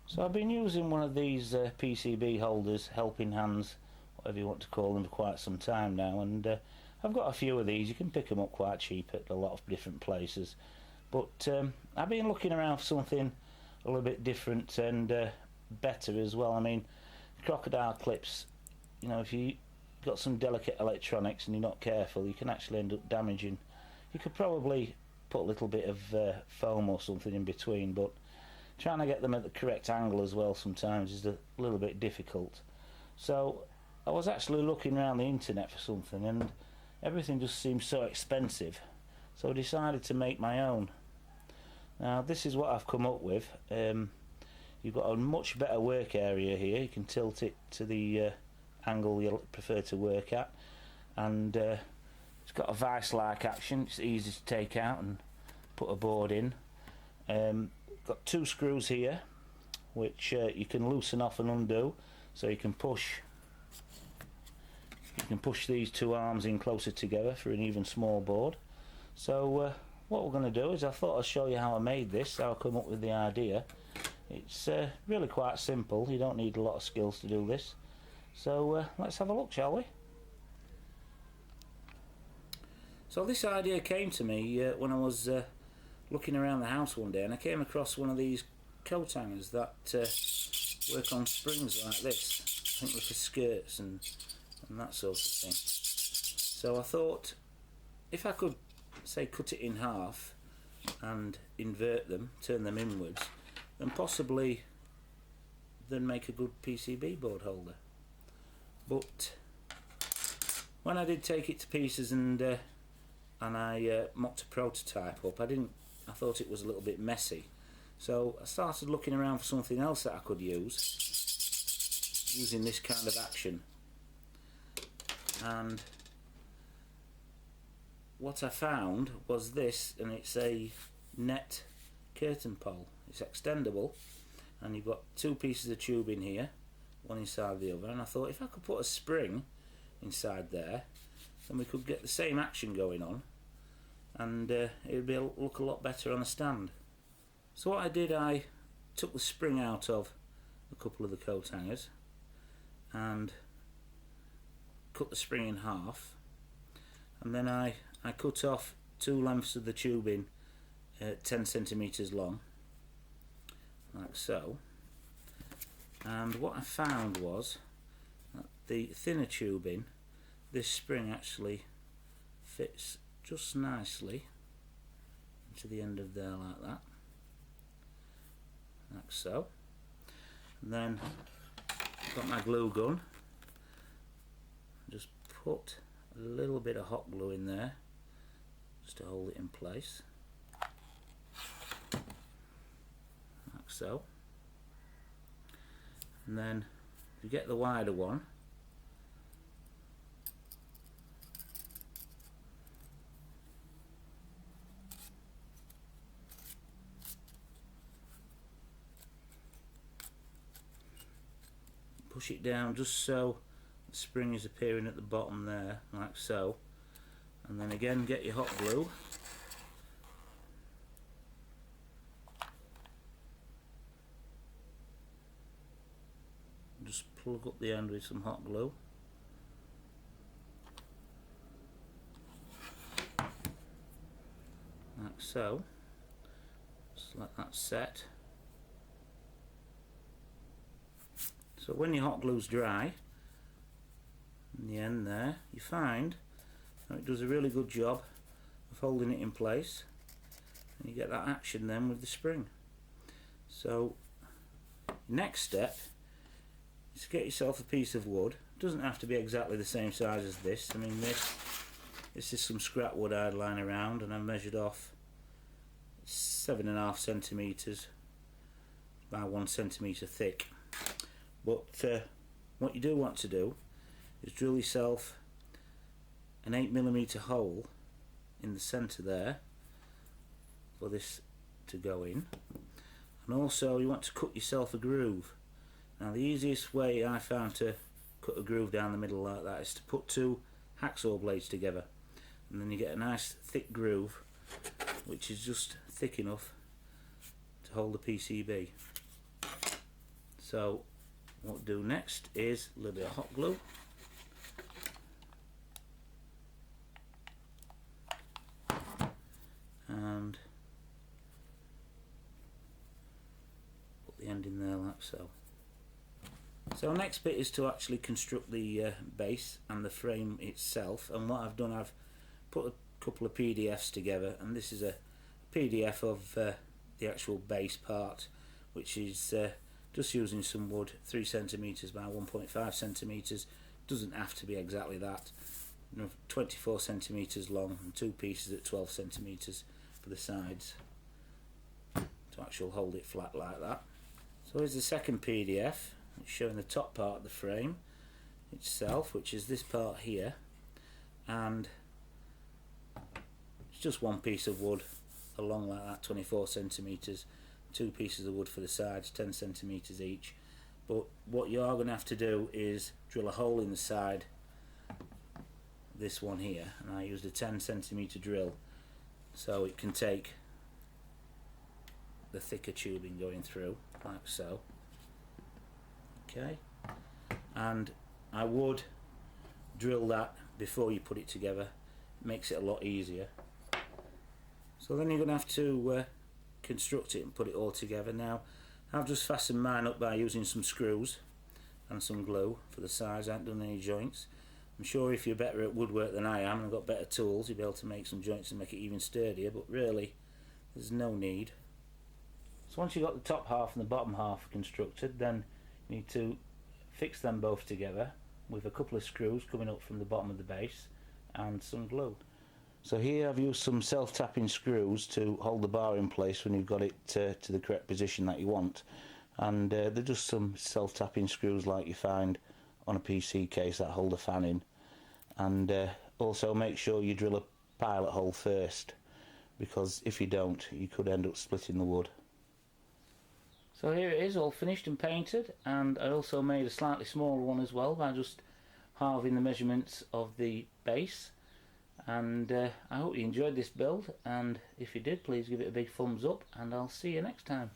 So I've been using one of these PCB holders, helping hands, whatever you want to call them, for quite some time now, and I've got a few of these. You can pick them up quite cheap at a lot of different places, but I've been looking around for something a little bit different and better as well. I mean, crocodile clips, you know, if you got some delicate electronics and you're not careful, you can actually end up damaging. You could probably put a little bit of foam or something in between, but trying to get them at the correct angle as well sometimes is a little bit difficult. So I was actually looking around the internet for something, and everything just seemed so expensive, so I decided to make my own. Now this is what I've come up with. You've got a much better work area here. You can tilt it to the angle you prefer to work at, and it's got a vice-like action. It's easy to take out and put a board in. Got two screws here which you can loosen off and undo, so you can push these two arms in closer together for an even small board. So what we're going to do is, I thought I'd show you how I made this, how I come up with the idea. It's really quite simple. You don't need a lot of skills to do this. So let's have a look, shall we? So this idea came to me when I was looking around the house one day, and I came across one of these coat hangers that work on springs like this. I think they're for skirts and that sort of thing. So I thought, if I could, say, cut it in half and invert them, turn them inwards, then possibly make a good PCB board holder. But when I did take it to pieces and I mocked a prototype up, I thought it was a little bit messy. So I started looking around for something else that I could use, using this kind of action. And what I found was this, and it's a net curtain pole. It's extendable, and you've got two pieces of tube in here, one inside the other, and I thought if I could put a spring inside there, then we could get the same action going on, and it would look a lot better on a stand. So what I did, I took the spring out of a couple of the coat hangers and cut the spring in half, and then I cut off two lengths of the tubing 10 centimeters long, like so. And what I found was that the thinner tubing, this spring actually fits just nicely into the end of there, like that, like so. And then I've got my glue gun. Just put a little bit of hot glue in there just to hold it in place, like so. And then if you get the wider one, push it down just so the spring is appearing at the bottom there, like so. And then again, get your hot glue, just plug up the end with some hot glue, like so. Just let that set. So when your hot glue's dry, in the end there, you find that it does a really good job of holding it in place, and you get that action then with the spring. So next step is to get yourself a piece of wood. It doesn't have to be exactly the same size as this. I mean, this is some scrap wood I had lying around, and I measured off 7.5 centimeters by 1 centimeter thick. But what you do want to do is drill yourself an 8mm hole in the centre there for this to go in, and also you want to cut yourself a groove. Now the easiest way I found to cut a groove down the middle like that is to put two hacksaw blades together, and then you get a nice thick groove which is just thick enough to hold the PCB. So what we'll do next is a little bit of hot glue. And put the end in there like so. So next bit is to actually construct the base and the frame itself, and what I've done, I've put a couple of PDFs together, and this is a PDF of the actual base part, which is just using some wood 3 centimeters by 1.5 centimeters. Doesn't have to be exactly that. 24 centimeters long and 2 pieces at 12 centimeters for the sides to actually hold it flat like that. So here's the second PDF. It's showing the top part of the frame itself, which is this part here, and it's just one piece of wood along like that, 24 centimeters, 2 pieces of wood for the sides, 10 centimeters each. But what you are going to have to do is drill a hole in the side, this one here, and I used a 10 centimeter drill so it can take the thicker tubing going through like so. Okay, and I would drill that before you put it together. It makes it a lot easier. So then you're going to have to construct it and put it all together. Now I've just fastened mine up by using some screws and some glue for the sides. I haven't done any joints. I'm sure if you're better at woodwork than I am and I've got better tools, you'll be able to make some joints and make it even sturdier, but really there's no need. So once you've got the top half and the bottom half constructed, then you need to fix them both together with a couple of screws coming up from the bottom of the base and some glue. So here I've used some self-tapping screws to hold the bar in place when you've got it to the correct position that you want, and they're just some self-tapping screws like you find on a PC case that hold a fan in. And also make sure you drill a pilot hole first, because if you don't, you could end up splitting the wood. So here it is, all finished and painted, and I also made a slightly smaller one as well by just halving the measurements of the base. And I hope you enjoyed this build, and if you did, please give it a big thumbs up, and I'll see you next time.